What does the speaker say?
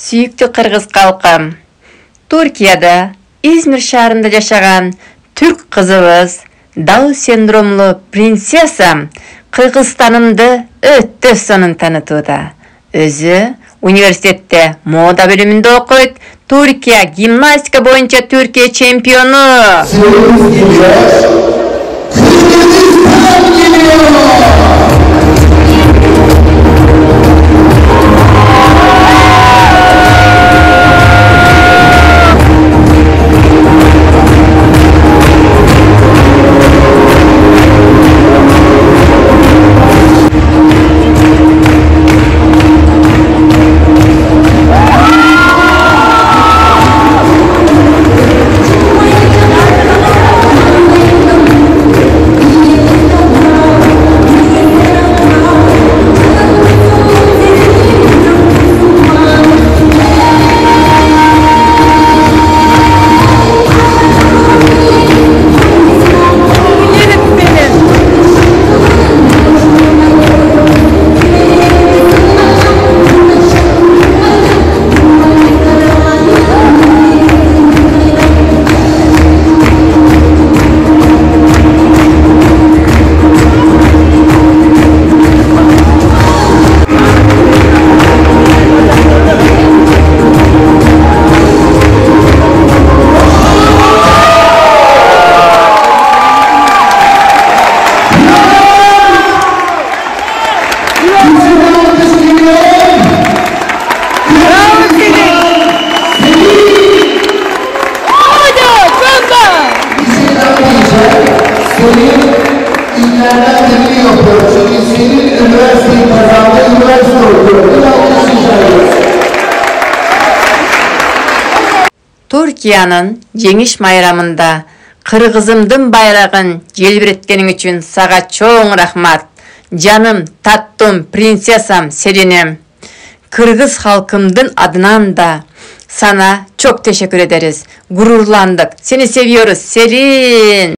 Сүйүктүү кыргыз калкым, Түркияда İzmir шаарында жашаган түрк кызыбыз Даун синдромлуу принцессам Кыргызстанымды өтө сонун таанытууда. Өзү университетте мода бөлүмүндө окуйт. Түркия гимнастика боюнча Түркия чемпиону. Түркиянын жеңиш майрамында кыргызымдын байрагын желбиреткениң үчүн сага чоң рахмат. Жаным, таттым, принцессам Селинем. Кыргыз халкымдын адынан да sana çok teşekkür ederiz. Gururlandık. Seni seviyoruz Selin.